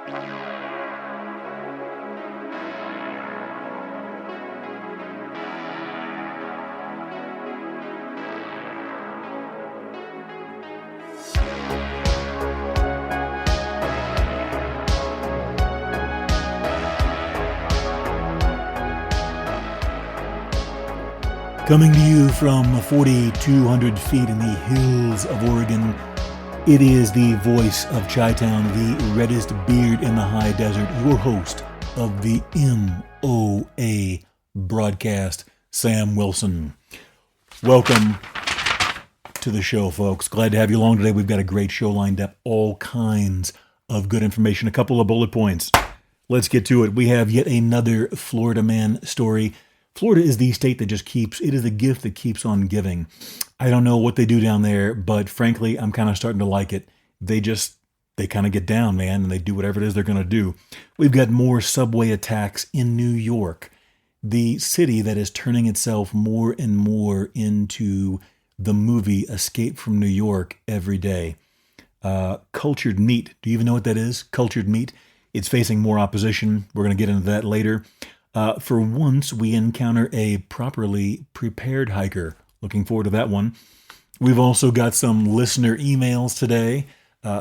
Coming to you from 4,200 feet in the hills of Oregon, it is the voice of Chi-Town, the reddest beard in the high desert, your host of the MOA Broadcast, Sam Wilson. Welcome to the show, folks. Glad to have you along today. We've got a great show lined up, all kinds of good information, a couple of bullet points. Let's get to it. We have yet another Florida man story. Florida is the state that just it is the gift that keeps on giving. I don't know what they do down there, but frankly, I'm kind of starting to like it. They kind of get down, man, and they do whatever it is they're going to do. We've got more subway attacks in New York, the city that is turning itself more and more into the movie Escape from New York every day. Cultured meat. Do you even know what that is? Cultured meat. It's facing more opposition. We're going to get into that later. For once, we encounter a properly prepared hiker. Looking forward to that one. We've also got some listener emails today.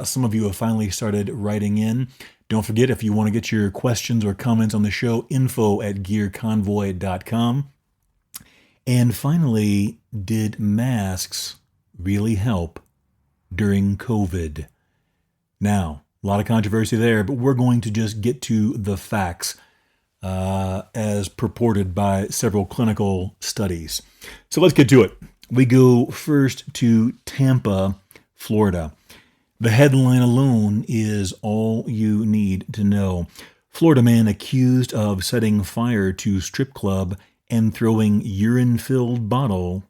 Some of you have finally started writing in. Don't forget, if you want to get your questions or comments on the show, info@gearconvoy.com. And finally, did masks really help during COVID? Now, a lot of controversy there, but we're going to just get to the facts as purported by several clinical studies. So let's get to it. We go first to Tampa, Florida. The headline alone is all you need to know. Florida man accused of setting fire to strip club and throwing urine-filled bottle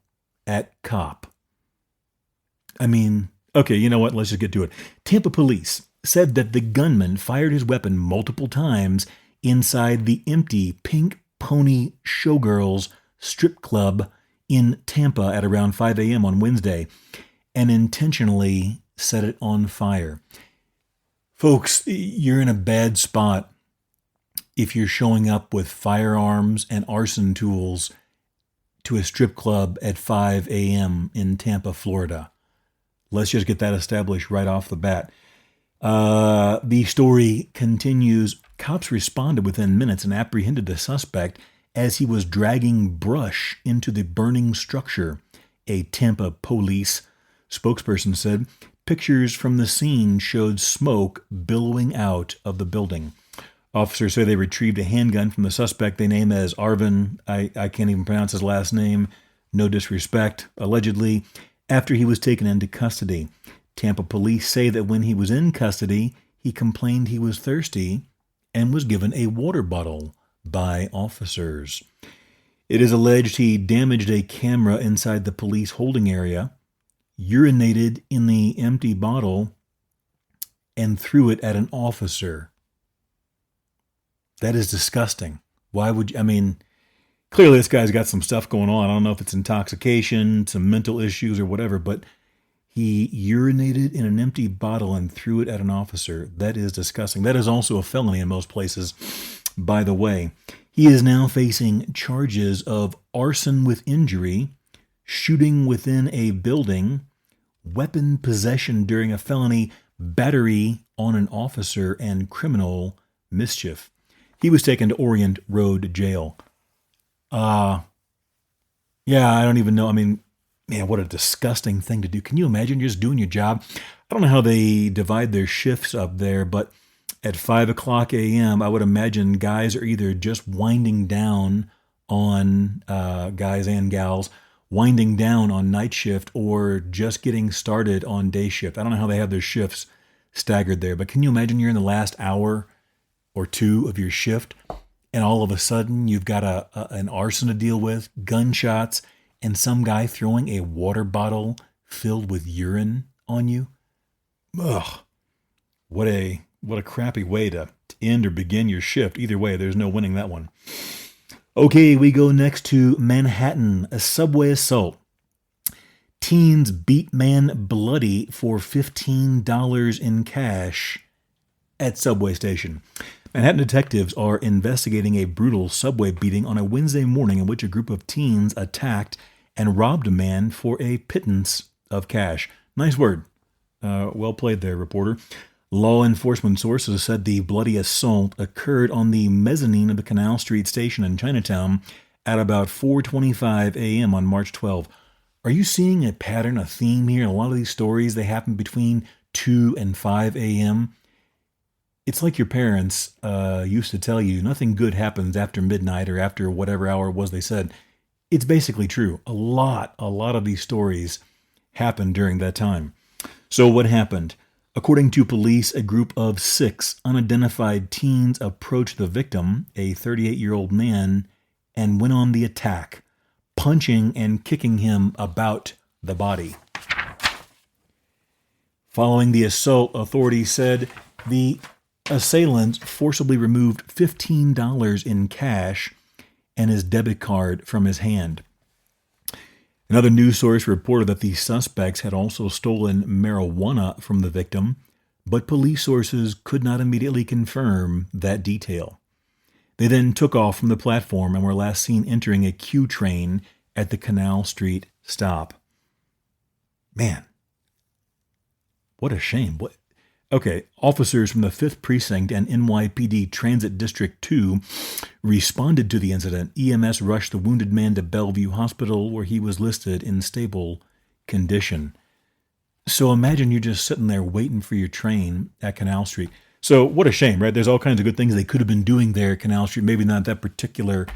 at cop. I mean, okay, you know what? Let's just get to it. Tampa police said that the gunman fired his weapon multiple times inside the empty Pink Pony Showgirls strip club in Tampa at around 5 a.m. on Wednesday and intentionally set it on fire. Folks, you're in a bad spot if you're showing up with firearms and arson tools to a strip club at 5 a.m. in Tampa, Florida. Let's just get that established right off the bat. The story continues. Cops responded within minutes and apprehended the suspect as he was dragging brush into the burning structure, a Tampa police spokesperson said. Pictures from the scene showed smoke billowing out of the building. Officers say they retrieved a handgun from the suspect they name as Arvin. I can't even pronounce his last name. No disrespect. Allegedly, after he was taken into custody. Tampa police say that when he was in custody, he complained he was thirsty and was given a water bottle by officers. It is alleged he damaged a camera inside the police holding area, urinated in the empty bottle, and threw it at an officer. That is disgusting. Why would you? I mean, clearly this guy's got some stuff going on. I don't know if it's intoxication, some mental issues or whatever, but he urinated in an empty bottle and threw it at an officer. That is disgusting. That is also a felony in most places, by the way. He is now facing charges of arson with injury, shooting within a building, weapon possession during a felony, battery on an officer, and criminal mischief. He was taken to Orient Road Jail. Yeah, I don't even know. I mean, man, what a disgusting thing to do. Can you imagine just doing your job? I don't know how they divide their shifts up there, but at 5 o'clock a.m., I would imagine guys are either just winding down on, guys and gals, winding down on night shift or just getting started on day shift. I don't know how they have their shifts staggered there, but can you imagine you're in the last hour or two of your shift and all of a sudden you've got an arson to deal with, gunshots, and some guy throwing a water bottle filled with urine on you? Ugh. What a crappy way to end or begin your shift. Either way, there's no winning that one. Okay, we go next to Manhattan, a subway assault. Teens beat man bloody for $15 in cash at subway station. Manhattan detectives are investigating a brutal subway beating on a Wednesday morning in which a group of teens attacked and robbed a man for a pittance of cash. Nice word. Well played there, reporter. Law enforcement sources said the bloody assault occurred on the mezzanine of the Canal Street station in Chinatown at about 4:25 a.m. on March 12. Are you seeing a pattern, a theme here? A lot of these stories, they happen between 2 and 5 a.m. It's like your parents used to tell you, nothing good happens after midnight or after whatever hour it was they said. It's basically true. A lot of these stories happened during that time. So what happened? According to police, a group of 6 unidentified teens approached the victim, a 38-year-old man, and went on the attack, punching and kicking him about the body. Following the assault, authorities said the assailants forcibly removed $15 in cash and his debit card from his hand. Another news source reported that the suspects had also stolen marijuana from the victim, but police sources could not immediately confirm that detail. They then took off from the platform and were last seen entering a Q train at the Canal Street stop. Man, what a shame. Okay, officers from the 5th Precinct and NYPD Transit District 2 responded to the incident. EMS rushed the wounded man to Bellevue Hospital, where he was listed in stable condition. So imagine you're just sitting there waiting for your train at Canal Street. So what a shame, right? There's all kinds of good things they could have been doing there at Canal Street, maybe not that particular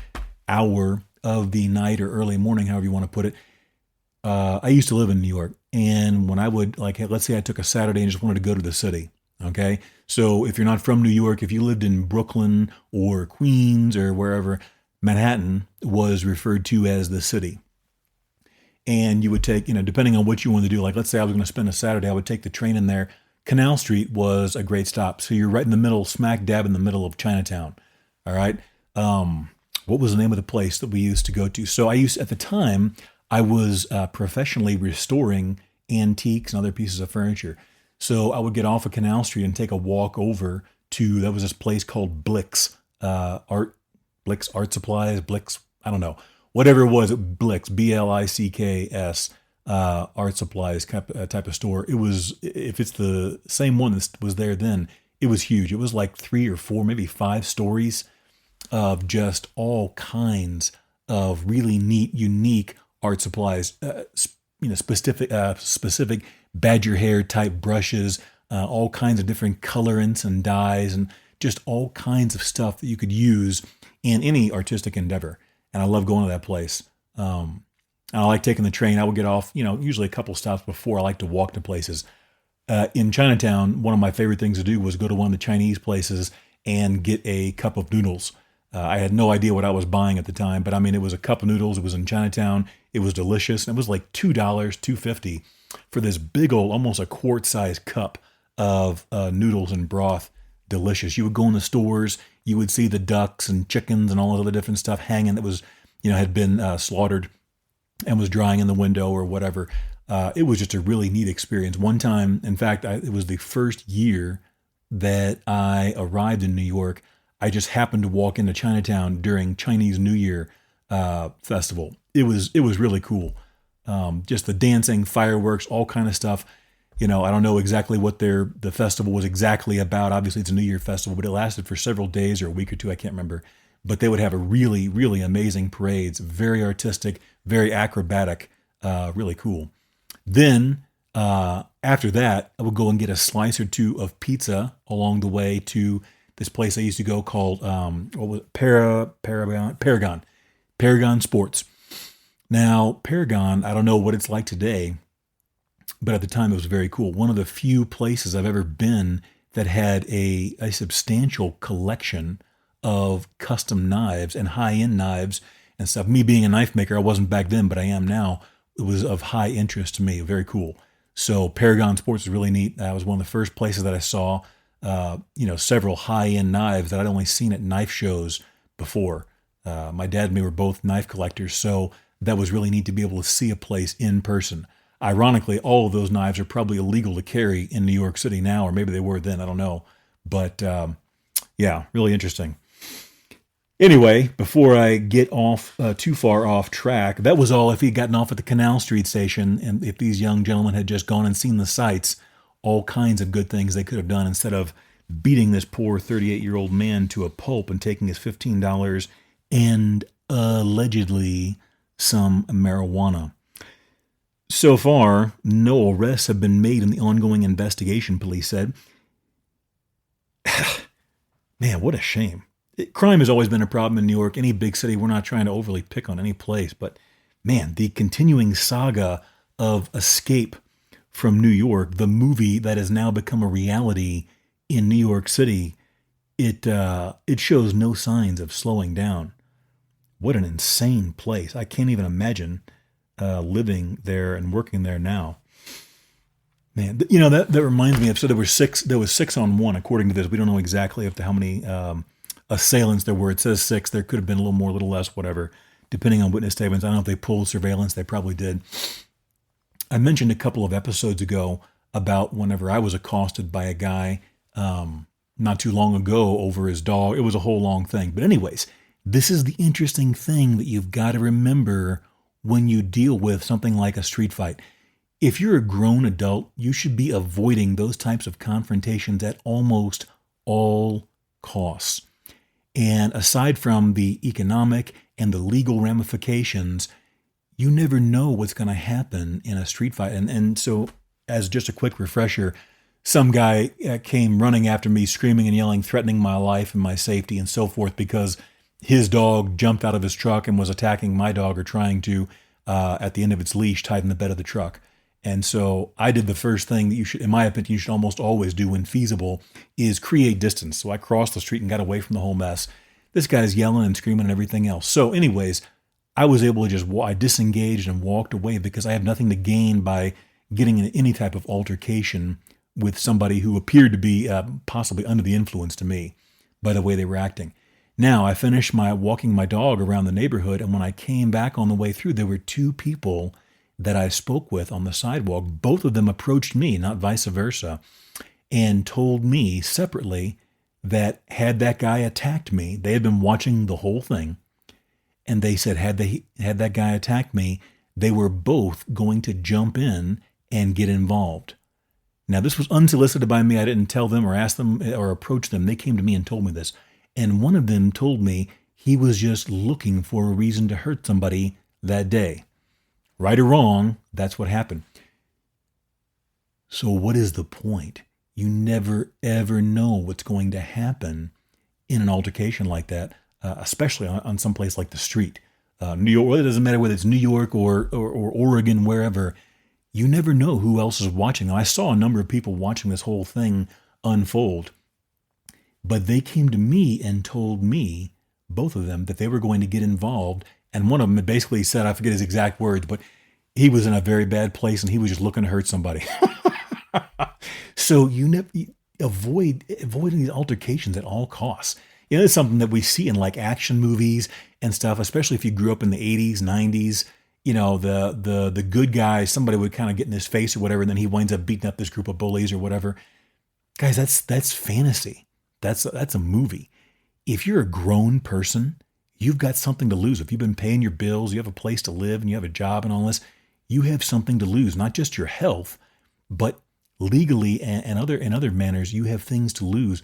hour of the night or early morning, however you want to put it. I used to live in New York, and when I would, let's say I took a Saturday and just wanted to go to the city, okay? So if you're not from New York, if you lived in Brooklyn or Queens or wherever, Manhattan was referred to as the city. And you would take, depending on what you wanted to do, like let's say I was going to spend a Saturday, I would take the train in there. Canal Street was a great stop. So you're right in the middle, smack dab in the middle of Chinatown, all right? What was the name of the place that we used to go to? So at the time, I was professionally restoring antiques and other pieces of furniture. So I would get off of Canal Street and take a walk over to, there was this place called Blick's Art Supplies, Blick's, I don't know, whatever it was, Blick's, Blicks, Art Supplies type of store. It was, if it's the same one that was there then, it was huge. It was like 3 or 4, maybe 5 stories of just all kinds of really neat, unique art supplies, specific badger hair type brushes, all kinds of different colorants and dyes, and just all kinds of stuff that you could use in any artistic endeavor. And I love going to that place. And I like taking the train. I would get off, usually a couple stops before. I like to walk to places. In Chinatown, one of my favorite things to do was go to one of the Chinese places and get a cup of noodles. I had no idea what I was buying at the time, but it was a cup of noodles. It was in Chinatown. It was delicious. And it was like $2, $2.50 for this big old, almost a quart-sized cup of noodles and broth. Delicious. You would go in the stores, you would see the ducks and chickens and all this other different stuff hanging that was, had been slaughtered and was drying in the window or whatever. It was just a really neat experience. One time, in fact, it was the first year that I arrived in New York. I just happened to walk into Chinatown during Chinese New Year festival. It was really cool. Just the dancing, fireworks, all kind of stuff. I don't know exactly what the festival was exactly about. Obviously, it's a New Year festival, but it lasted for several days or a week or two. I can't remember. But they would have a really, really amazing parades. Very artistic, very acrobatic, really cool. Then after that, I would go and get a slice or two of pizza along the way to this place I used to go called Paragon Sports. Now, Paragon, I don't know what it's like today, but at the time it was very cool. One of the few places I've ever been that had a substantial collection of custom knives and high-end knives and stuff. Me being a knife maker, I wasn't back then, but I am now. It was of high interest to me. Very cool. So Paragon Sports is really neat. That was one of the first places that I saw several high-end knives that I'd only seen at knife shows before. My dad and me were both knife collectors, so that was really neat to be able to see a place in person. Ironically, all of those knives are probably illegal to carry in New York City now, or maybe they were then, I don't know. But yeah, really interesting. Anyway, before I get off too far off track, that was all if he'd gotten off at the Canal Street station and if these young gentlemen had just gone and seen the sights, all kinds of good things they could have done instead of beating this poor 38-year-old man to a pulp and taking his $15 and allegedly some marijuana. So far, no arrests have been made in the ongoing investigation, police said. Man, what a shame. Crime has always been a problem in New York, any big city. We're not trying to overly pick on any place, but man, the continuing saga of Escape from New York, the movie that has now become a reality in New York City, it shows no signs of slowing down. What an insane place. I can't even imagine living there and working there now. Man, that reminds me of, so there was six on one, according to this. We don't know exactly how many assailants there were. It says 6. There could have been a little more, a little less, whatever, depending on witness statements. I don't know if they pulled surveillance. They probably did. I mentioned a couple of episodes ago about whenever I was accosted by a guy not too long ago over his dog. It was a whole long thing. But anyways, this is the interesting thing that you've got to remember when you deal with something like a street fight. If you're a grown adult, you should be avoiding those types of confrontations at almost all costs. And aside from the economic and the legal ramifications, you never know what's going to happen in a street fight. And so, as just a quick refresher, some guy came running after me, screaming and yelling, threatening my life and my safety and so forth, because his dog jumped out of his truck and was attacking my dog, or trying to, at the end of its leash, tied in the bed of the truck. And so I did the first thing that you should, in my opinion, you should almost always do when feasible, is create distance. So I crossed the street and got away from the whole mess. This guy's yelling and screaming and everything else. So anyways, I was able to I disengaged and walked away because I have nothing to gain by getting in any type of altercation with somebody who appeared to be possibly under the influence to me by the way they were acting. Now, I finished walking my dog around the neighborhood, and when I came back on the way through, there were 2 people that I spoke with on the sidewalk. Both of them approached me, not vice versa, and told me separately that had that guy attacked me, they had been watching the whole thing, and they said had that guy attacked me, they were both going to jump in and get involved. Now, this was unsolicited by me. I didn't tell them or ask them or approach them. They came to me and told me this. And one of them told me he was just looking for a reason to hurt somebody that day. Right or wrong, that's what happened. So what is the point? You never, ever know what's going to happen in an altercation like that, especially on some place like the street. New York, well, it doesn't matter whether it's New York or Oregon, wherever. You never know who else is watching. Now, I saw a number of people watching this whole thing unfold, but they came to me and told me, both of them, that they were going to get involved. And one of them basically said, I forget his exact words, but he was in a very bad place and he was just looking to hurt somebody. So you avoid these altercations at all costs. It's something that we see in like action movies and stuff, especially if you grew up in the 80s, 90s. The good guy, somebody would kind of get in his face or whatever, and then he winds up beating up this group of bullies or whatever. Guys, that's fantasy. That's a movie. If you're a grown person, you've got something to lose. If you've been paying your bills, you have a place to live, and you have a job and all this, you have something to lose. Not just your health, but legally and other manners, you have things to lose.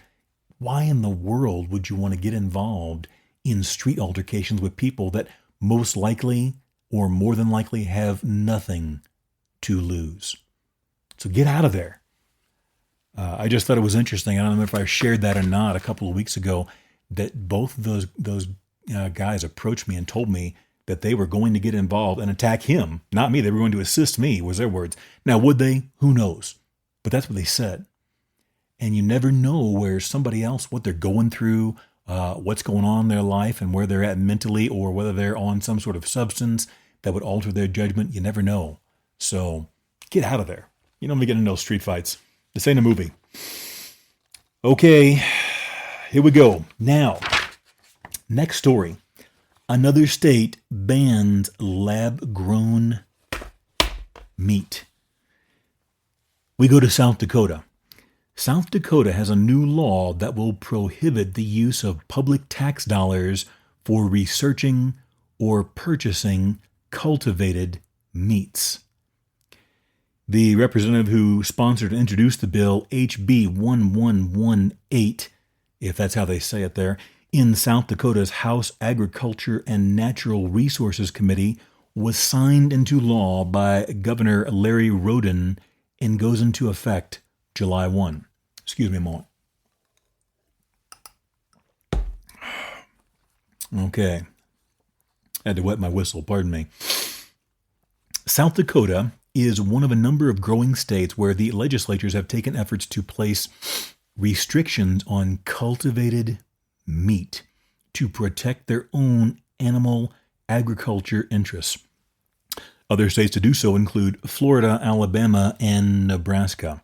Why in the world would you want to get involved in street altercations with people that most likely or more than likely have nothing to lose? So get out of there. I just thought it was interesting. I don't know if I shared that or not a couple of weeks ago, that both of those guys approached me and told me that they were going to get involved and attack him, not me. They were going to assist me, was their words. Now, would they? Who knows? But that's what they said. And you never know where somebody else, what they're going through, what's going on in their life and where they're at mentally, or whether they're on some sort of substance that would alter their judgment. You never know. So get out of there. You don't get into no street fights. This ain't a movie. Okay, here we go. Now, next story. Another state bans lab-grown meat. We go to South Dakota. South Dakota has a new law that will prohibit the use of public tax dollars for researching or purchasing cultivated meats. The representative who sponsored and introduced the bill, HB 1118, if that's how they say it there, in South Dakota's House Agriculture and Natural Resources Committee, was signed into law by Governor Larry Roden and goes into effect July 1. Excuse me a moment. Okay. I had to wet my whistle, pardon me. South Dakota is one of a number of growing states where the legislatures have taken efforts to place restrictions on cultivated meat to protect their own animal agriculture interests. Other states to do so include Florida, Alabama, and Nebraska.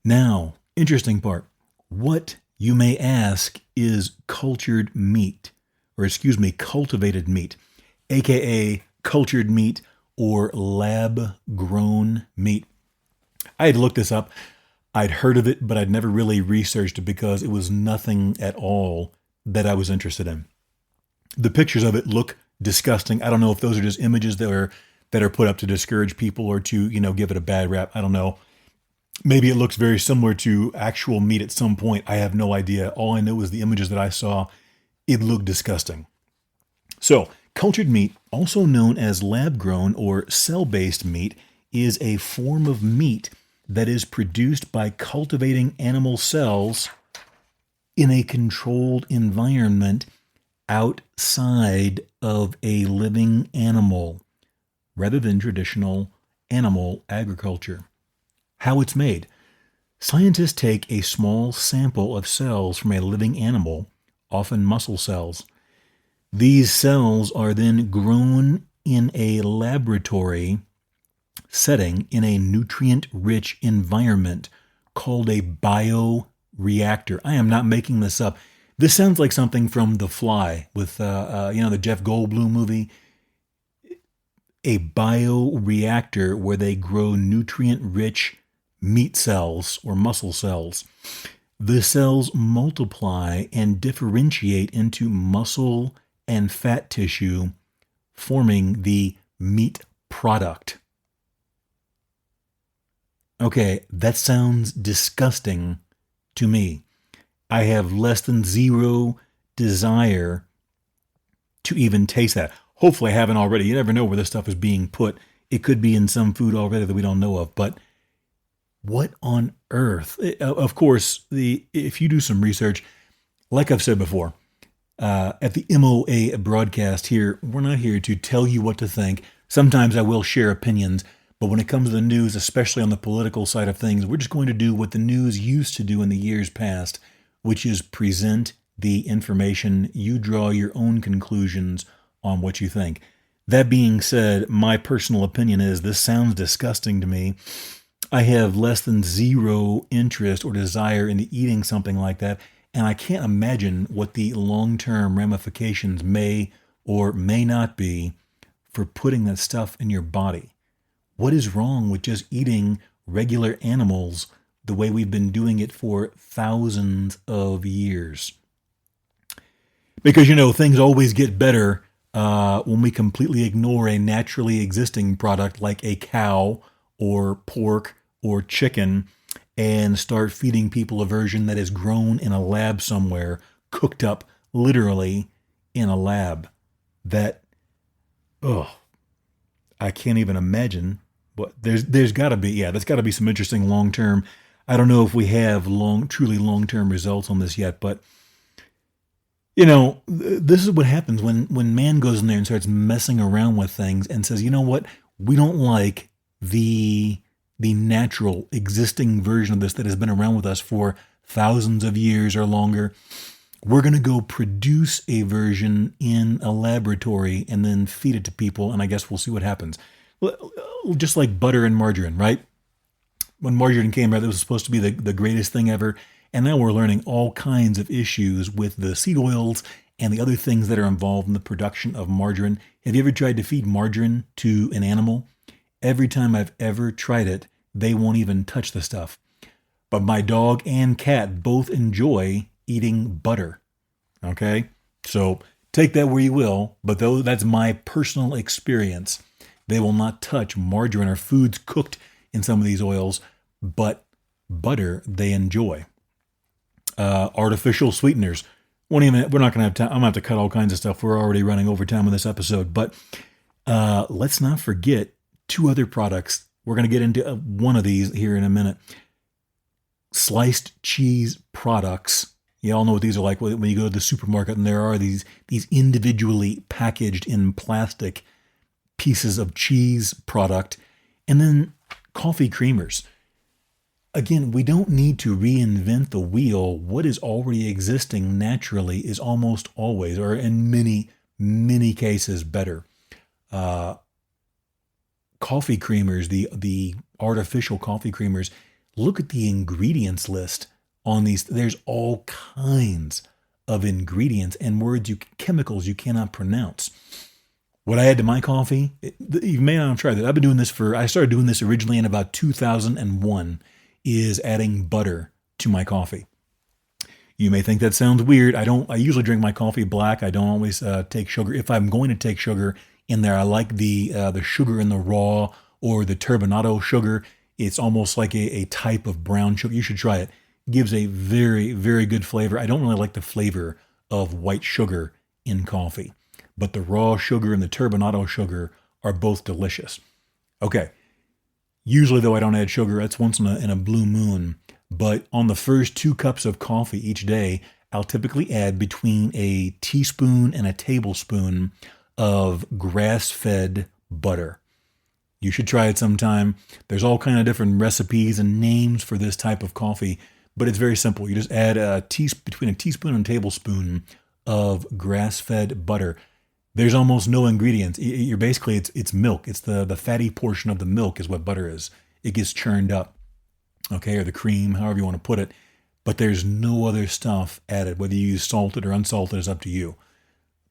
Now, interesting part. What, you may ask, is cultured meat? Cultivated meat, aka cultured meat or lab-grown meat. I had looked this up. I'd heard of it, but I'd never really researched it because it was nothing at all that I was interested in. The pictures of it look disgusting. I don't know if those are just images that are put up to discourage people or to, give it a bad rap. I don't know. Maybe it looks very similar to actual meat at some point. I have no idea. All I know is the images that I saw, it looked disgusting. So, cultured meat, also known as lab-grown or cell-based meat, is a form of meat that is produced by cultivating animal cells in a controlled environment outside of a living animal, rather than traditional animal agriculture. How it's made. Scientists take a small sample of cells from a living animal, often muscle cells. These cells are then grown in a laboratory setting in a nutrient-rich environment called a bioreactor. I am not making this up. This sounds like something from The Fly with, the Jeff Goldblum movie. A bioreactor where they grow nutrient-rich meat cells or muscle cells. The cells multiply and differentiate into muscle and fat tissue, forming the meat product. Okay, that sounds disgusting to me. I have less than zero desire to even taste that. Hopefully I haven't already. You never know where this stuff is being put. It could be in some food already that we don't know of, but what on earth? Of course, if you do some research, like I've said before, at the MOA Broadcast here, we're not here to tell you what to think. Sometimes I will share opinions, but when it comes to the news, especially on the political side of things, we're just going to do what the news used to do in the years past, which is present the information. You draw your own conclusions on what you think. That being said, my personal opinion is this sounds disgusting to me. I have less than zero interest or desire in eating something like that, and I can't imagine what the long-term ramifications may or may not be for putting that stuff in your body. What is wrong with just eating regular animals the way we've been doing it for thousands of years? Because, things always get better when we completely ignore a naturally existing product like a cow or pork or chicken and start feeding people a version that is grown in a lab somewhere, cooked up literally in a lab. I can't even imagine. But there's got to be, there's got to be some interesting long-term. I don't know if we have truly long-term results on this yet, but this is what happens when man goes in there and starts messing around with things and says, you know what, we don't like the natural existing version of this that has been around with us for thousands of years or longer. We're going to go produce a version in a laboratory and then feed it to people, and I guess we'll see what happens. Just like butter and margarine, right? When margarine came out, it was supposed to be the greatest thing ever. And now we're learning all kinds of issues with the seed oils and the other things that are involved in the production of margarine. Have you ever tried to feed margarine to an animal? Every time I've ever tried it, they won't even touch the stuff. but my dog and cat both enjoy eating butter. Okay? So take that where you will, but that's my personal experience. They will not touch margarine or foods cooked in some of these oils, but butter they enjoy. Artificial sweeteners. We're not going to have time. I'm going to have to cut all kinds of stuff. We're already running over time on this episode, but let's not forget two other products. We're going to get into one of these here in a minute. Sliced cheese products. You all know what these are like when you go to the supermarket and there are these individually packaged in plastic pieces of cheese product. And then coffee creamers. Again, we don't need to reinvent the wheel. What is already existing naturally is almost always, or in many, many cases, better. Coffee creamers, the artificial coffee creamers, look at the ingredients list on these. There's all kinds of ingredients and chemicals you cannot pronounce. What I add to my coffee, you may not have tried that. I started doing this originally in about 2001, is adding butter to my coffee. You may think that sounds weird. I usually drink my coffee black. I don't always take sugar. If I'm going to take sugar in there, I like the sugar in the raw or the turbinado sugar. It's almost like a type of brown sugar. You should try it. It gives a very, very good flavor. I don't really like the flavor of white sugar in coffee, but the raw sugar and the turbinado sugar are both delicious. Okay. Usually, though, I don't add sugar. That's once in a blue moon. But on the first 2 cups of coffee each day, I'll typically add between a teaspoon and a tablespoon of grass-fed butter. You should try it sometime. There's all kind of different recipes and names for this type of coffee, but it's very simple. You just add between a teaspoon and a tablespoon of grass-fed butter. There's almost no ingredients. You're basically, it's milk. It's the fatty portion of the milk is what butter is. It gets churned up, okay, or the cream, however you want to put it. But there's no other stuff added. Whether you use salted or unsalted is up to you.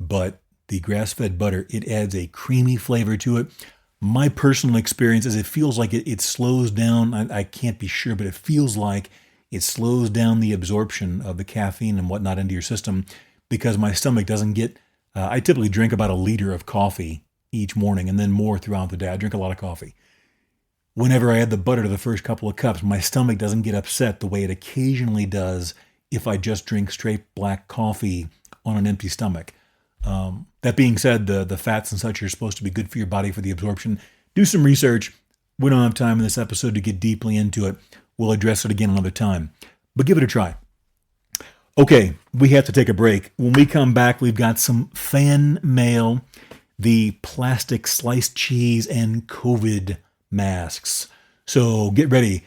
But the grass-fed butter, it adds a creamy flavor to it. My personal experience is it feels like it slows down. I can't be sure, but it feels like it slows down the absorption of the caffeine and whatnot into your system because my stomach doesn't get... I typically drink about 1 liter of coffee each morning and then more throughout the day. I drink a lot of coffee. Whenever I add the butter to the first couple of cups, my stomach doesn't get upset the way it occasionally does if I just drink straight black coffee on an empty stomach. That being said, the fats and such are supposed to be good for your body for the absorption. Do some research. We don't have time in this episode to get deeply into it. We'll address it again another time. But give it a try. Okay, we have to take a break. When we come back, we've got some fan mail, the plastic sliced cheese, and COVID masks. So get ready.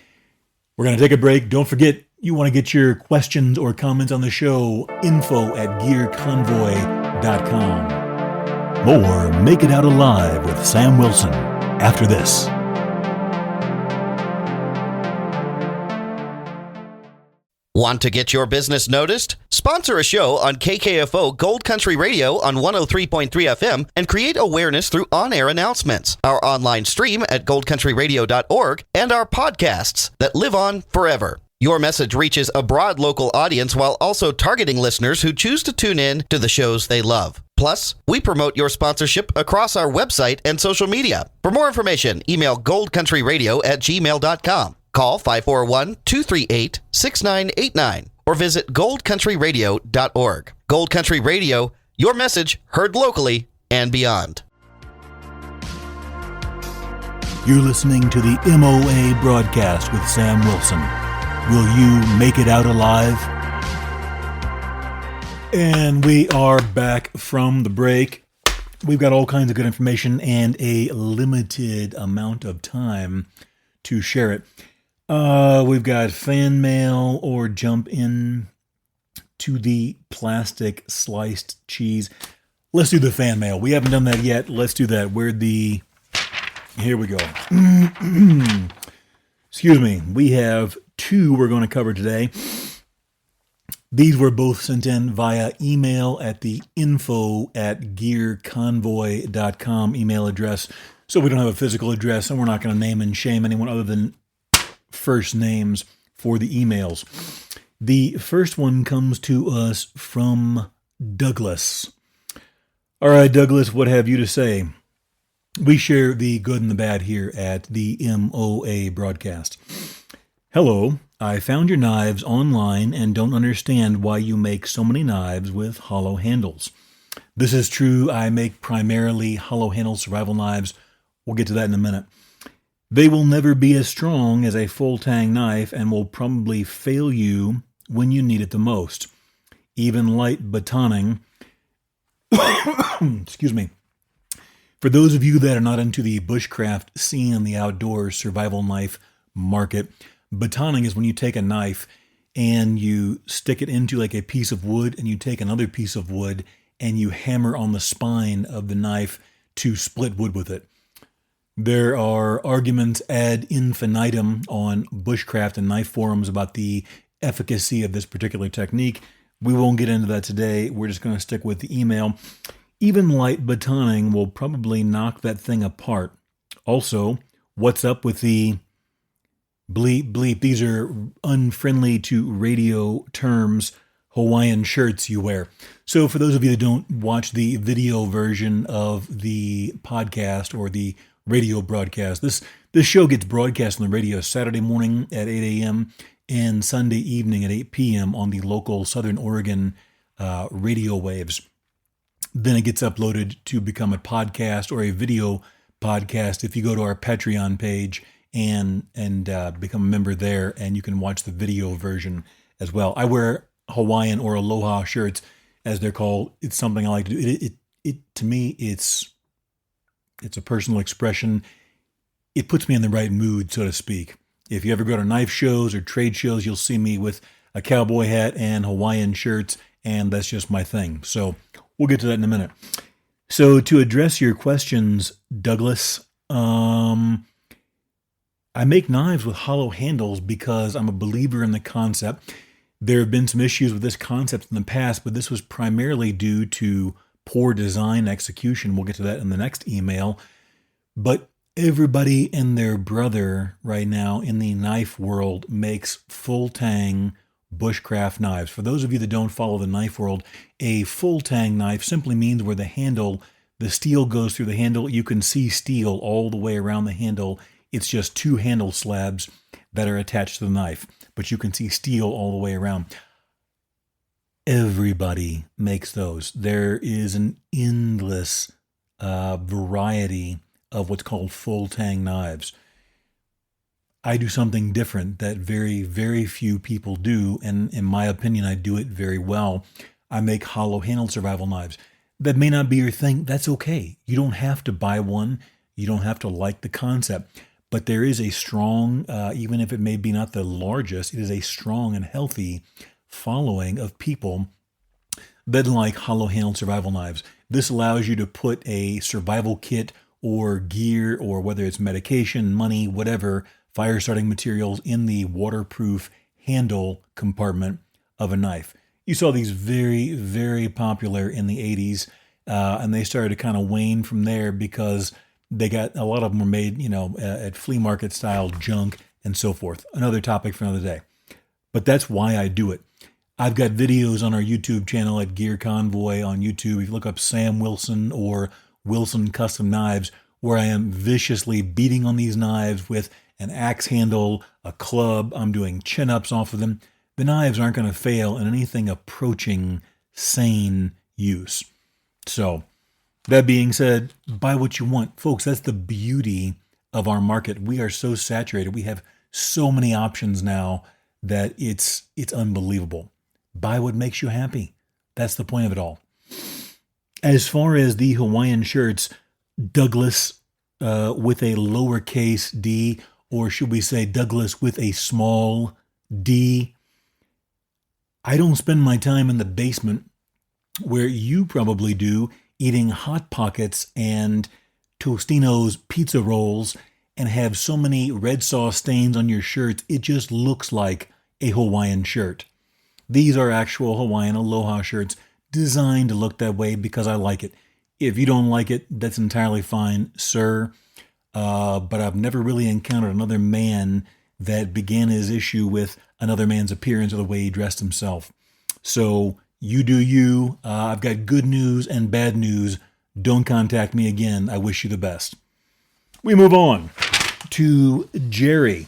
We're going to take a break. Don't forget, you want to get your questions or comments on the show, info@gearconvoy.com. More Make It Out Alive with Sam Wilson after this. Want to get your business noticed? Sponsor a show on KKFO Gold Country Radio on 103.3 FM and create awareness through on-air announcements, our online stream at goldcountryradio.org, and our podcasts that live on forever. Your message reaches a broad local audience while also targeting listeners who choose to tune in to the shows they love. Plus, we promote your sponsorship across our website and social media. For more information, email goldcountryradio@gmail.com. Call 541-238-6989 or visit goldcountryradio.org. Gold Country Radio, your message heard locally and beyond. You're listening to the MOA Broadcast with Sam Wilson. Will you make it out alive? And we are back from the break. We've got all kinds of good information and a limited amount of time to share it. We've got fan mail or jump in to the plastic sliced cheese. Let's do the fan mail. We haven't done that yet. Let's do that. Here we go. Excuse me. We have 2 we're going to cover today. These were both sent in via email at the info@gearconvoy.com email address. So we don't have a physical address and we're not going to name and shame anyone other than first names. for the emails. The first one comes to us from Douglas. All right, Douglas, what have you to say? We share the good and the bad here at the MOA Broadcast. Hello, I found your knives online and don't understand why you make so many knives with hollow handles. This is true. I make primarily hollow handle survival knives. We'll get to that in a minute. They will never be as strong as a full tang knife and will probably fail you when you need it the most. Even light batoning. Excuse me. For those of you that are not into the bushcraft scene in the outdoor survival knife market, batoning is when you take a knife and you stick it into like a piece of wood and you take another piece of wood and you hammer on the spine of the knife to split wood with it. There are arguments ad infinitum on bushcraft and knife forums about the efficacy of this particular technique. We won't get into that today. We're just going to stick with the email. Even light batoning will probably knock that thing apart. Also, what's up with the bleep bleep? These are unfriendly to radio terms, Hawaiian shirts you wear. So for those of you that don't watch the video version of the podcast or the radio broadcast, this show gets broadcast on the radio Saturday morning at 8 a.m. and Sunday evening at 8 p.m. on the local Southern Oregon radio waves. Then it gets uploaded to become a podcast or a video podcast if you go to our Patreon page and become a member there, and you can watch the video version as well. I wear Hawaiian or Aloha shirts, as they're called. It's something I like to do. It to me, it's a personal expression. It puts me in the right mood, so to speak. If you ever go to knife shows or trade shows, you'll see me with a cowboy hat and Hawaiian shirts, and that's just my thing. So we'll get to that in a minute. So to address your questions, Douglas, I make knives with hollow handles because I'm a believer in the concept. There have been some issues with this concept in the past, but this was primarily due to poor design execution. We'll get to that in the next email. But everybody and their brother right now in the knife world makes full tang bushcraft knives. For those of you that don't follow the knife world, a full tang knife simply means where the steel goes through the handle. You can see steel all the way around the handle. It's just two handle slabs that are attached to the knife, but you can see steel all the way around. Everybody makes those. There is an endless variety of what's called full tang knives. I do something different that very, very few people do, and in my opinion, I do it very well. I make hollow-handled survival knives. That may not be your thing. That's okay. You don't have to buy one. You don't have to like the concept. But there is a strong, even if it may be not the largest, it is a strong and healthy following of people that like hollow-handled survival knives. This allows you to put a survival kit or gear, or whether it's medication, money, whatever, fire starting materials in the waterproof handle compartment of a knife. You saw these very, very popular in the 80s, and they started to kind of wane from there because they got, a lot of them were made, at flea market style junk and so forth. Another topic for another day. But that's why I do it. I've got videos on our YouTube channel at Gear Convoy on YouTube. If you look up Sam Wilson or Wilson Custom Knives, where I am viciously beating on these knives with an axe handle, a club. I'm doing chin-ups off of them. The knives aren't going to fail in anything approaching sane use. So, that being said, buy what you want. Folks, that's the beauty of our market. We are so saturated. We have so many options now that it's unbelievable. Buy what makes you happy. That's the point of it all. As far as the Hawaiian shirts, Douglas with a lowercase d, or should we say Douglas with a small d. I don't spend my time in the basement where you probably do, eating Hot Pockets and Tostino's pizza rolls and have so many red sauce stains on your shirts, it just looks like a Hawaiian shirt. These are actual Hawaiian Aloha shirts designed to look that way because I like it. If you don't like it, that's entirely fine, sir. But I've never really encountered another man that began his issue with, another man's appearance or the way he dressed himself. So you do you. I've got good news and bad news. Don't contact me again. I wish you the best. We move on to Jerry.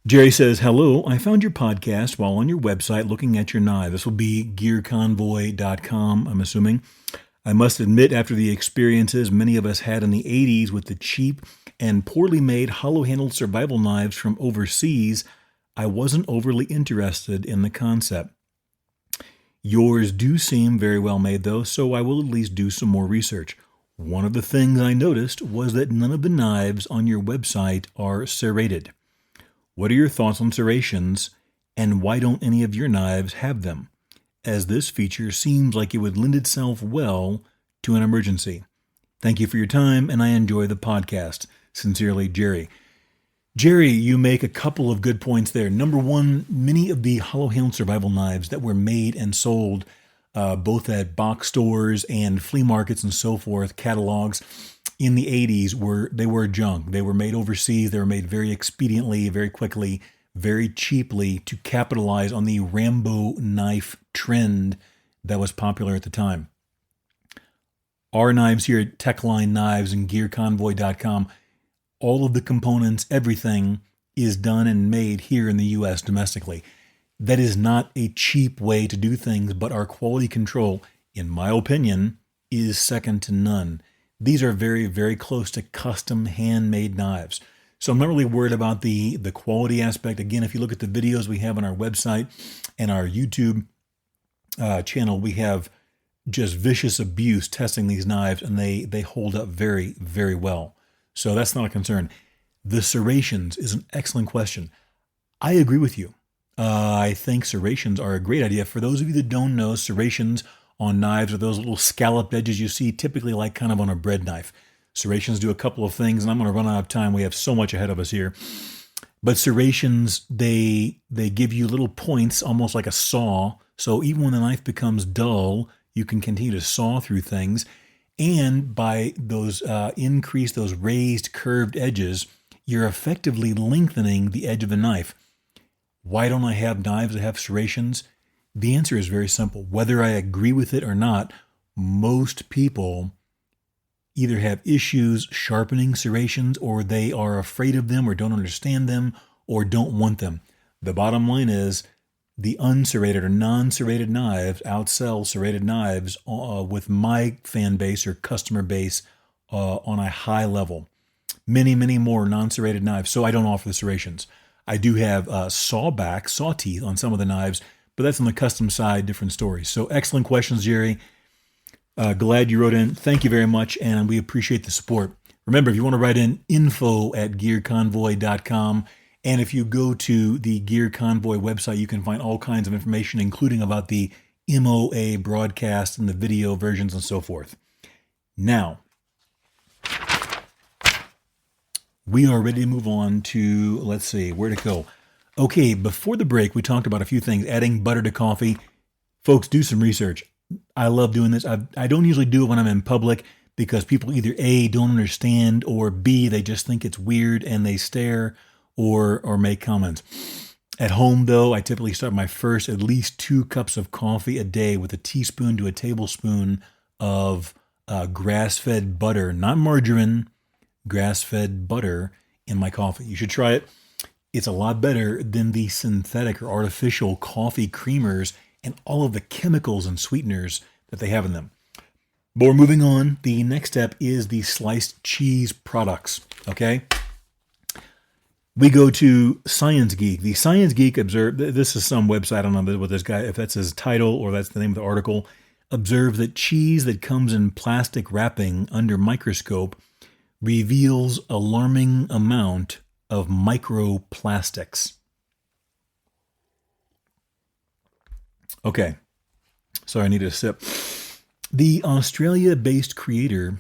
Jerry says, hello, I found your podcast while on your website looking at your knife. This will be gearconvoy.com, I'm assuming. I must admit, after the experiences many of us had in the 80s with the cheap and poorly made hollow-handled survival knives from overseas, I wasn't overly interested in the concept. Yours do seem very well made, though, so I will at least do some more research. One of the things I noticed was that none of the knives on your website are serrated. What are your thoughts on serrations, and why don't any of your knives have them? As this feature seems like it would lend itself well to an emergency. Thank you for your time, and I enjoy the podcast. Sincerely, Jerry. Jerry, you make a couple of good points there. Number one, many of the hollow-handled survival knives that were made and sold both at box stores and flea markets and so forth, catalogs, in the 80s were junk. They were made overseas. They were made very expediently, very quickly, very cheaply to capitalize on the Rambo knife trend that was popular at the time. Our knives here at Techline Knives and GearConvoy.com, all of the components, everything is done and made here in the U.S. domestically. That is not a cheap way to do things, but our quality control, in my opinion, is second to none. These are very, very close to custom handmade knives. So I'm not really worried about the quality aspect. Again, if you look at the videos we have on our website and our YouTube channel, we have just vicious abuse testing these knives, and they hold up very, very well. So that's not a concern. The serrations is an excellent question. I agree with you. I think serrations are a great idea. For those of you that don't know, serrations on knives are those little scalloped edges you see typically like kind of on a bread knife. Serrations do a couple of things, and I'm going to run out of time. We have so much ahead of us here. But serrations, they give you little points, almost like a saw. So even when the knife becomes dull, you can continue to saw through things. And by those those raised curved edges, you're effectively lengthening the edge of the knife. Why don't I have knives that have serrations? The answer is very simple. Whether I agree with it or not, most people either have issues sharpening serrations, or they are afraid of them, or don't understand them, or don't want them. The bottom line is the unserrated or non-serrated knives outsell serrated knives with my fan base or customer base on a high level. Many, many more non-serrated knives, so I don't offer the serrations. I do have saw teeth on some of the knives, but that's on the custom side, different stories. So excellent questions, Jerry. Glad you wrote in. Thank you very much, and we appreciate the support. Remember, if you want to write in, info@gearconvoy.com, and if you go to the Gear Convoy website, you can find all kinds of information, including about the MOA broadcast and the video versions and so forth. Now, we are ready to move on to, let's see, where to go. Okay, before the break, we talked about a few things, adding butter to coffee. Folks, do some research. I love doing this. I don't usually do it when I'm in public because people either A, don't understand, or B, they just think it's weird and they stare or make comments. At home, though, I typically start my first at least 2 cups of coffee a day with a teaspoon to a tablespoon of grass-fed butter, not margarine, grass-fed butter in my coffee. You should try it. It's a lot better than the synthetic or artificial coffee creamers and all of the chemicals and sweeteners that they have in them. But we're moving on. The next step is the sliced cheese products, okay? We go to Science Geek. The Science Geek observed, this is some website, I don't know what this guy, if that's his title or that's the name of the article, observed that cheese that comes in plastic wrapping under microscope reveals alarming amount of microplastics. Okay, sorry, I need a sip. The Australia-based creator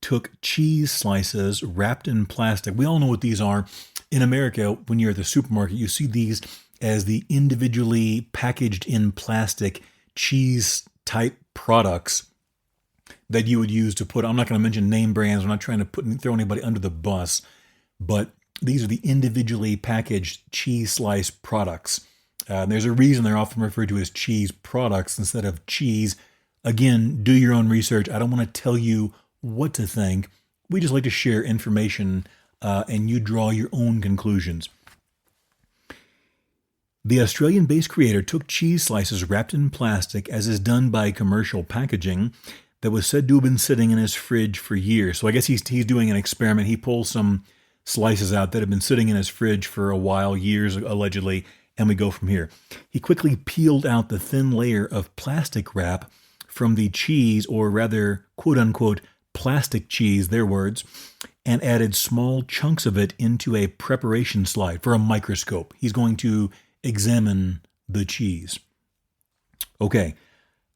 took cheese slices wrapped in plastic. We all know what these are. In America, when you're at the supermarket, you see these as the individually packaged in plastic cheese-type products that you would use to put, I'm not going to mention name brands, I'm not trying to throw anybody under the bus, but these are the individually packaged cheese slice products. There's a reason they're often referred to as cheese products instead of cheese. Again, do your own research. I don't want to tell you what to think. We just like to share information and you draw your own conclusions. The Australian-based creator took cheese slices wrapped in plastic, as is done by commercial packaging, that was said to have been sitting in his fridge for years. So I guess he's doing an experiment. He pulls some slices out that have been sitting in his fridge for a while, years allegedly, and we go from here. He quickly peeled out the thin layer of plastic wrap from the cheese, or rather, quote-unquote, plastic cheese, their words, and added small chunks of it into a preparation slide for a microscope. He's going to examine the cheese. Okay,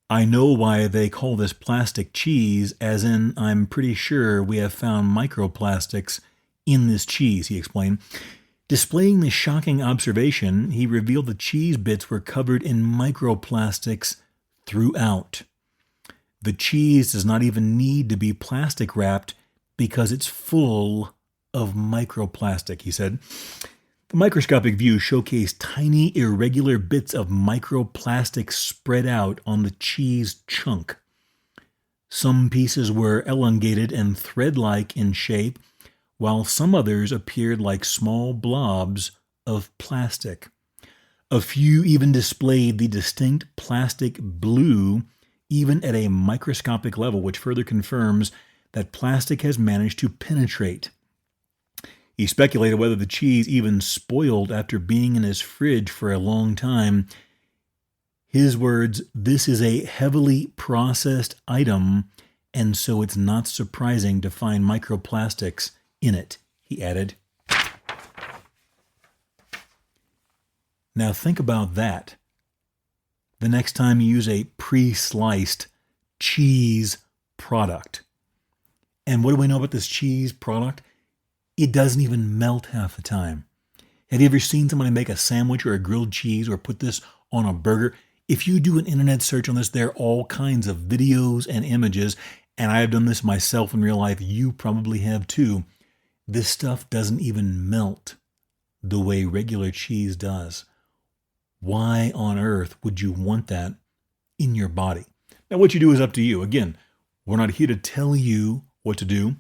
I know why they call this plastic cheese, as in I'm pretty sure we have found microplastics in this cheese, he explained. Displaying the shocking observation, he revealed the cheese bits were covered in microplastics throughout. The cheese does not even need to be plastic wrapped because it's full of microplastic, he said. The microscopic view showcased tiny, irregular bits of microplastic spread out on the cheese chunk. Some pieces were elongated and thread-like in shape, while some others appeared like small blobs of plastic. A few even displayed the distinct plastic blue, even at a microscopic level, which further confirms that plastic has managed to penetrate. He speculated whether the cheese even spoiled after being in his fridge for a long time. His words, "This is a heavily processed item, and so it's not surprising to find microplastics in it," he added. Now think about that. The next time you use a pre-sliced cheese product. And what do we know about this cheese product? It doesn't even melt half the time. Have you ever seen somebody make a sandwich or a grilled cheese or put this on a burger? If you do an internet search on this, there are all kinds of videos and images, and I have done this myself in real life. You probably have too. This stuff doesn't even melt the way regular cheese does. Why on earth would you want that in your body? Now, what you do is up to you. Again, we're not here to tell you what to do.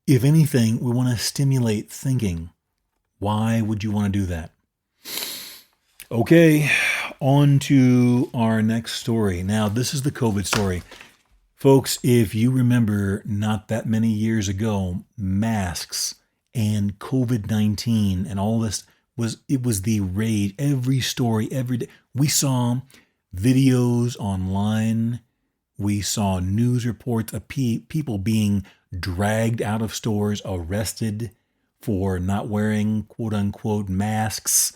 If anything, we want to stimulate thinking. Why would you want to do that? Okay, on to our next story. Now, this is the COVID story. Folks, if you remember not that many years ago, masks and COVID-19 and all this was the rage. Every story, every day. We saw videos online. We saw news reports of people being dragged out of stores, arrested for not wearing quote-unquote masks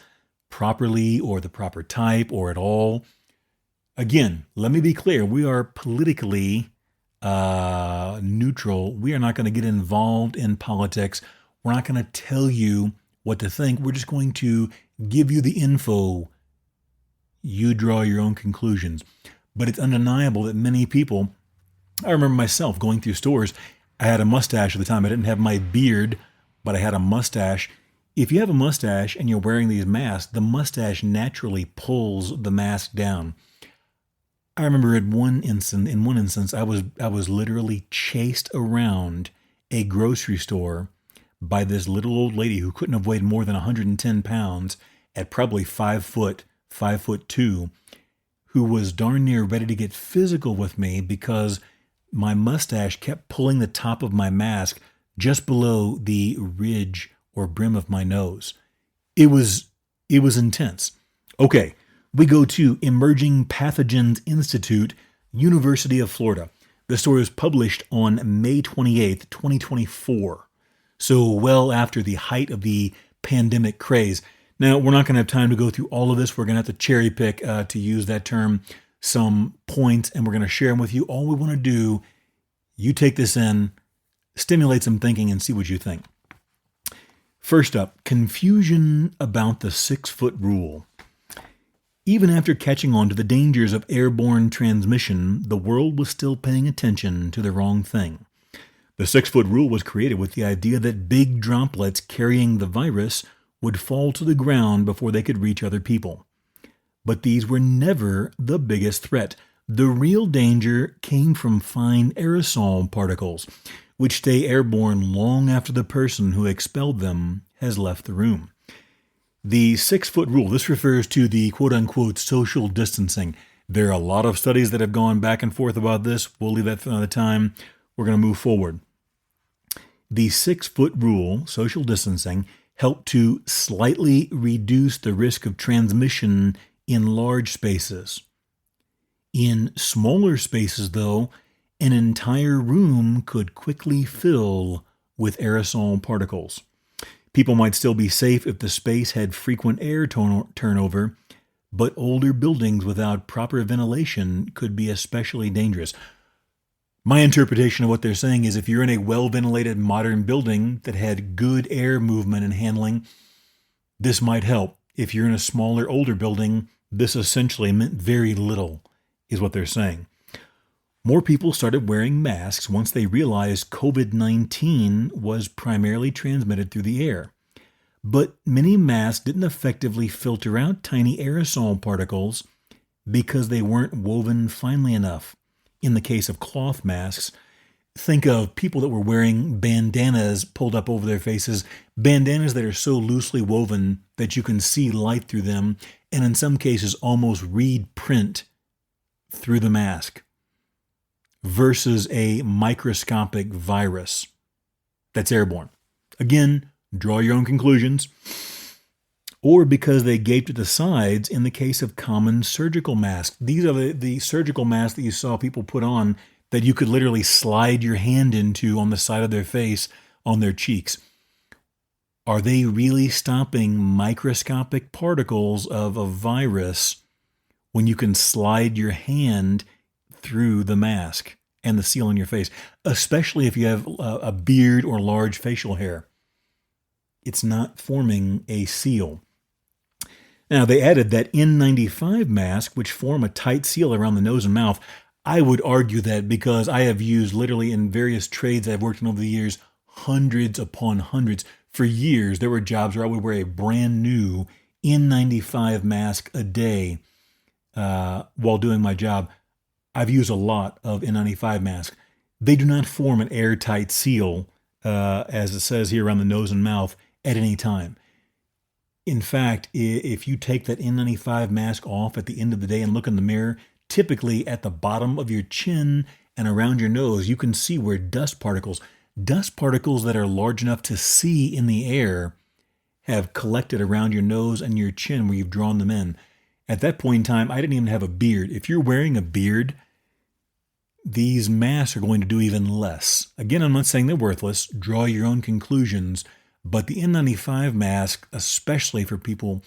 properly or the proper type or at all. Again, let me be clear. We are politically neutral. We are not going to get involved in politics. We're not going to tell you what to think. We're just going to give you the info. You draw your own conclusions. But it's undeniable that many people, I remember myself going through stores. I had a mustache at the time. I didn't have my beard, but I had a mustache. If you have a mustache and you're wearing these masks, the mustache naturally pulls the mask down. I remember in one instance, I was literally chased around a grocery store by this little old lady who couldn't have weighed more than 110 pounds at probably 5'2", who was darn near ready to get physical with me because my mustache kept pulling the top of my mask just below the ridge or brim of my nose. It was intense. Okay, we go to Emerging Pathogens Institute, University of Florida. The story was published on May 28th, 2024. So well after the height of the pandemic craze. Now, we're not going to have time to go through all of this. We're going to have to cherry pick, to use that term, some points, and we're going to share them with you. All we want to do, you take this in, stimulate some thinking, and see what you think. First up, confusion about the 6-foot rule. Even after catching on to the dangers of airborne transmission, the world was still paying attention to the wrong thing. The 6-foot rule was created with the idea that big droplets carrying the virus would fall to the ground before they could reach other people. But these were never the biggest threat. The real danger came from fine aerosol particles, which stay airborne long after the person who expelled them has left the room. The 6-foot rule, this refers to the quote-unquote social distancing. There are a lot of studies that have gone back and forth about this. We'll leave that for another time. We're going to move forward. The 6-foot rule, social distancing, helped to slightly reduce the risk of transmission in large spaces. In smaller spaces, though, an entire room could quickly fill with aerosol particles. People might still be safe if the space had frequent air turnover, but older buildings without proper ventilation could be especially dangerous. My interpretation of what they're saying is if you're in a well-ventilated modern building that had good air movement and handling, this might help. If you're in a smaller, older building, this essentially meant very little, is what they're saying. More people started wearing masks once they realized COVID-19 was primarily transmitted through the air. But many masks didn't effectively filter out tiny aerosol particles because they weren't woven finely enough. In the case of cloth masks, think of people that were wearing bandanas pulled up over their faces, bandanas that are so loosely woven that you can see light through them, and in some cases almost read print through the mask, versus a microscopic virus that's airborne. Again, draw your own conclusions. Or because they gaped at the sides in the case of common surgical masks. These are the surgical masks that you saw people put on that you could literally slide your hand into on the side of their face, on their cheeks. Are they really stopping microscopic particles of a virus when you can slide your hand through the mask and the seal on your face, especially if you have a beard or large facial hair? It's not forming a seal. Now, they added that N95 masks, which form a tight seal around the nose and mouth. I would argue that because I have used literally in various trades I've worked in over the years, hundreds upon hundreds. For years, there were jobs where I would wear a brand new N95 mask a day while doing my job. I've used a lot of N95 masks. They do not form an airtight seal, as it says here, around the nose and mouth at any time. In fact, if you take that N95 mask off at the end of the day and look in the mirror, typically at the bottom of your chin and around your nose, you can see where dust particles that are large enough to see in the air, have collected around your nose and your chin where you've drawn them in. At that point in time, I didn't even have a beard. If you're wearing a beard, these masks are going to do even less. Again, I'm not saying they're worthless. Draw your own conclusions. But the N95 mask, especially for people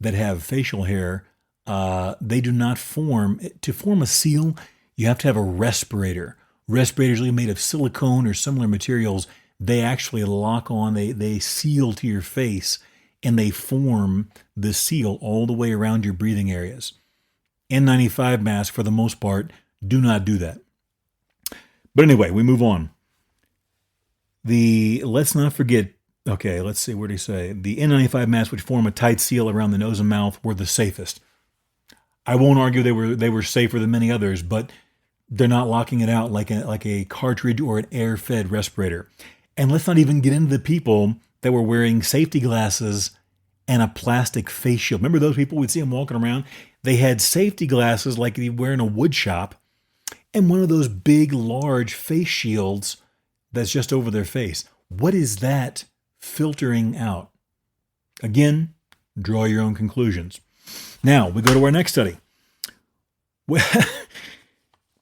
that have facial hair, they do not form. To form a seal, you have to have a respirator. Respirators are made of silicone or similar materials. They actually lock on, they seal to your face, and they form the seal all the way around your breathing areas. N95 masks, for the most part, do not do that. But anyway, we move on. Let's not forget, okay, let's see, what did he say? The N95 masks, which form a tight seal around the nose and mouth, were the safest. I won't argue they were safer than many others, but they're not locking it out like a cartridge or an air-fed respirator. And let's not even get into the people that were wearing safety glasses and a plastic face shield. Remember those people? We'd see them walking around. They had safety glasses like you wear in a wood shop, and one of those big, large face shields that's just over their face. What is that filtering out? Again, draw your own conclusions. Now, we go to our next study.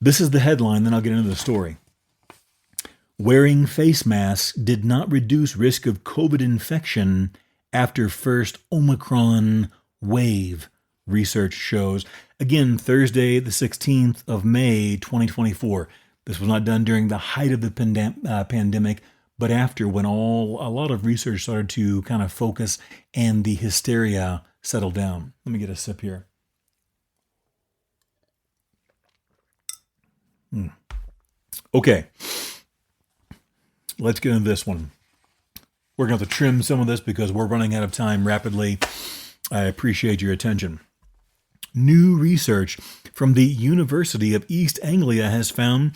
This is the headline, then I'll get into the story. Wearing face masks did not reduce risk of COVID infection after first Omicron wave, research shows. Again, Thursday, the 16th of May, 2024. This was not done during the height of the pandemic, but after, when a lot of research started to kind of focus and the hysteria settled down. Let me get a sip here. Okay. let's get into this one. We're going to have to trim some of this because we're running out of time rapidly. I appreciate your attention. New research from the University of East Anglia has found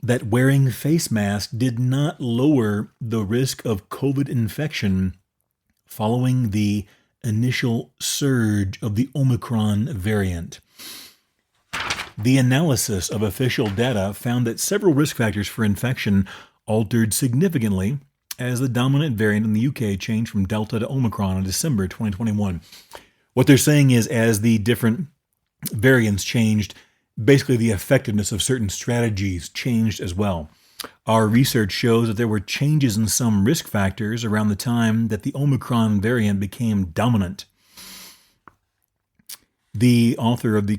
that wearing face masks did not lower the risk of COVID infection following the initial surge of the Omicron variant. The analysis of official data found that several risk factors for infection altered significantly as the dominant variant in the UK changed from Delta to Omicron in December 2021. What they're saying is as the different variants changed, basically the effectiveness of certain strategies changed as well. Our research shows that there were changes in some risk factors around the time that the Omicron variant became dominant. The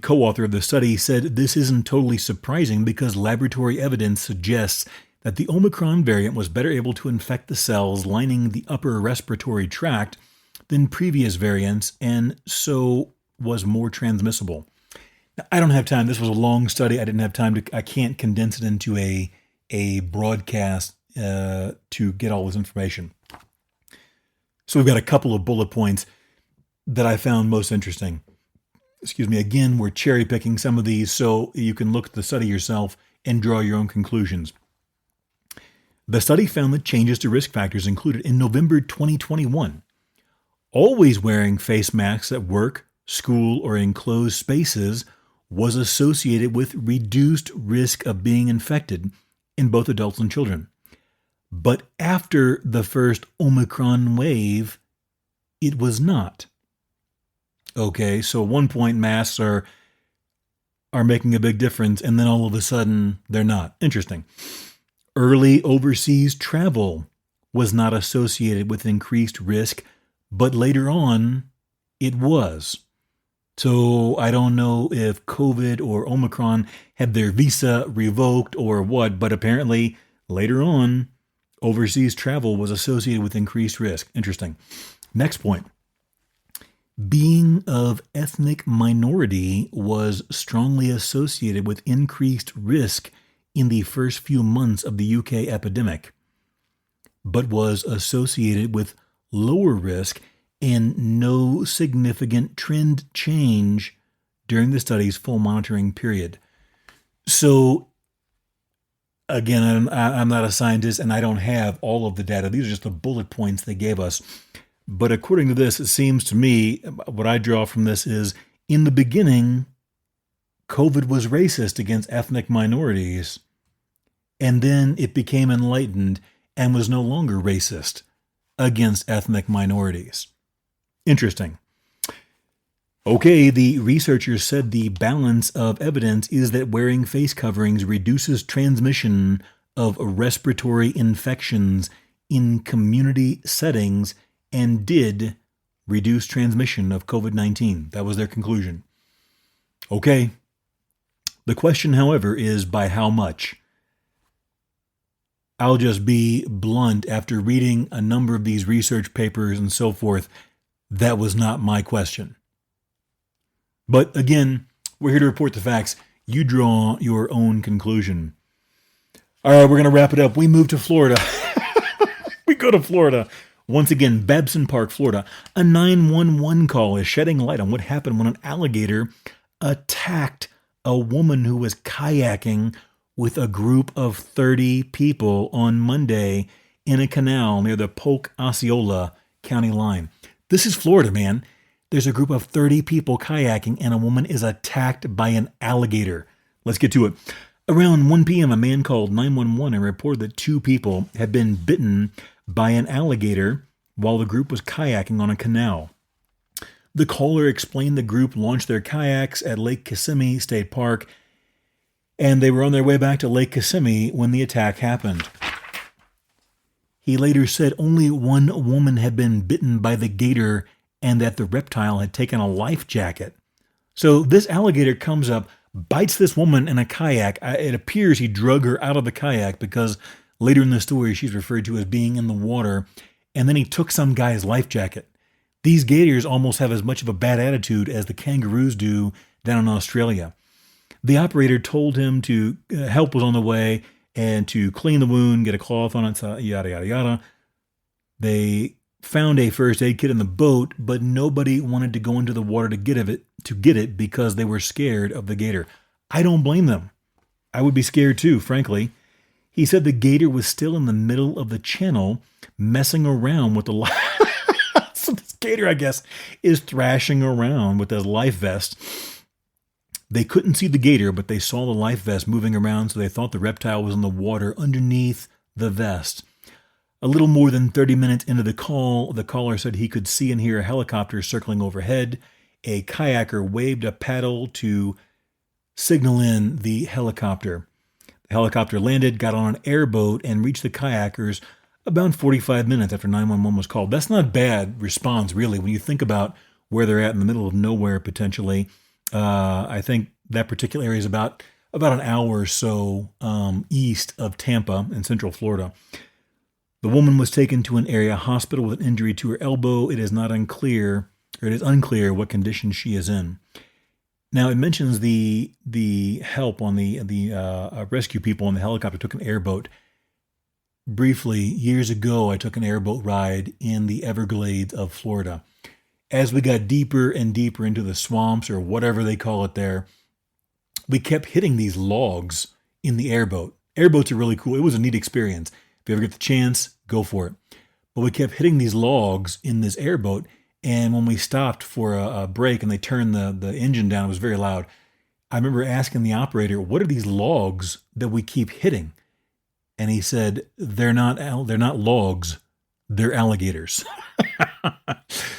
co-author of the study said this isn't totally surprising because laboratory evidence suggests that the Omicron variant was better able to infect the cells lining the upper respiratory tract than previous variants and so was more transmissible. Now, I don't have time. This was a long study. I can't condense it into a broadcast to get all this information. So we've got a couple of bullet points that I found most interesting. Excuse me. Again, we're cherry picking some of these so you can look at the study yourself and draw your own conclusions. The study found that changes to risk factors included in November 2021. Always wearing face masks at work, school, or enclosed spaces was associated with reduced risk of being infected in both adults and children. But after the first Omicron wave, it was not. Okay, so at one point masks are making a big difference, and then all of a sudden they're not. Interesting. Early overseas travel was not associated with increased risk, but later on it was. So I don't know if COVID or Omicron had their visa revoked or what, but apparently later on, overseas travel was associated with increased risk. Interesting. Next point. Being of ethnic minority was strongly associated with increased risk in the first few months of the UK epidemic, but was associated with lower risk and no significant trend change during the study's full monitoring period. So, again, I'm not a scientist and I don't have all of the data. These are just the bullet points they gave us. But according to this, it seems to me, what I draw from this is, in the beginning, COVID was racist against ethnic minorities, and then it became enlightened and was no longer racist against ethnic minorities. Interesting. Okay, the researchers said the balance of evidence is that wearing face coverings reduces transmission of respiratory infections in community settings and did reduce transmission of COVID-19. That was their conclusion. Okay. The question, however, is by how much? I'll just be blunt. After reading a number of these research papers and so forth, that was not my question. But again, we're here to report the facts. You draw your own conclusion. All right, we're going to wrap it up. We move to Florida. We go to Florida. Once again, Babson Park, Florida. A 911 call is shedding light on what happened when an alligator attacked a woman who was kayaking with a group of 30 people on Monday in a canal near the Polk Osceola County line. This is Florida, man. There's a group of 30 people kayaking and a woman is attacked by an alligator. Let's get to it. Around 1 p.m., a man called 911 and reported that 2 people had been bitten by an alligator while the group was kayaking on a canal. The caller explained the group launched their kayaks at Lake Kissimmee State Park, and they were on their way back to Lake Kissimmee when the attack happened. He later said only one woman had been bitten by the gator and that the reptile had taken a life jacket. So this alligator comes up, bites this woman in a kayak. It appears he drug her out of the kayak because later in the story she's referred to as being in the water, and then he took some guy's life jacket. These gators almost have as much of a bad attitude as the kangaroos do down in Australia. The operator told him to help was on the way, and to clean the wound, get a cloth on it, yada, yada, yada. They found a first aid kit in the boat, but nobody wanted to go into the water to get it because they were scared of the gator. I don't blame them. I would be scared too, frankly. He said the gator was still in the middle of the channel messing around with the life. So this gator, I guess, is thrashing around with his life vest. They couldn't see the gator, but they saw the life vest moving around, so they thought the reptile was in the water underneath the vest. A little more than 30 minutes into the call, the caller said he could see and hear a helicopter circling overhead. A kayaker waved a paddle to signal in the helicopter. The helicopter landed, got on an airboat, and reached the kayakers about 45 minutes after 911 was called. That's not a bad response, really, when you think about where they're at in the middle of nowhere, potentially. I think that particular area is about an hour or so east of Tampa in Central Florida. The woman was taken to an area hospital with an injury to her elbow. It is unclear what condition she is in. Now, it mentions the help on the rescue people on the helicopter took an airboat. Briefly, years ago, I took an airboat ride in the Everglades of Florida. As we got deeper and deeper into the swamps, or whatever they call it there, we kept hitting these logs in the airboat. Airboats are really cool. It was a neat experience. If you ever get the chance, go for it. But we kept hitting these logs in this airboat, and when we stopped for a break and they turned the engine down, it was very loud. I remember asking the operator, "What are these logs that we keep hitting?" And he said, "They're not logs, they're alligators."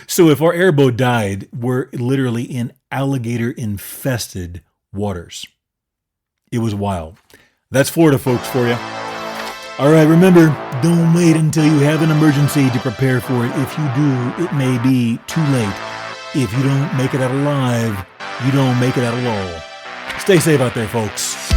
So if our airboat died, we're literally in alligator-infested waters. It was wild. That's Florida, folks, for you. All right, remember, don't wait until you have an emergency to prepare for it. If you do, it may be too late. If you don't make it out alive, you don't make it out at all. Stay safe out there, folks.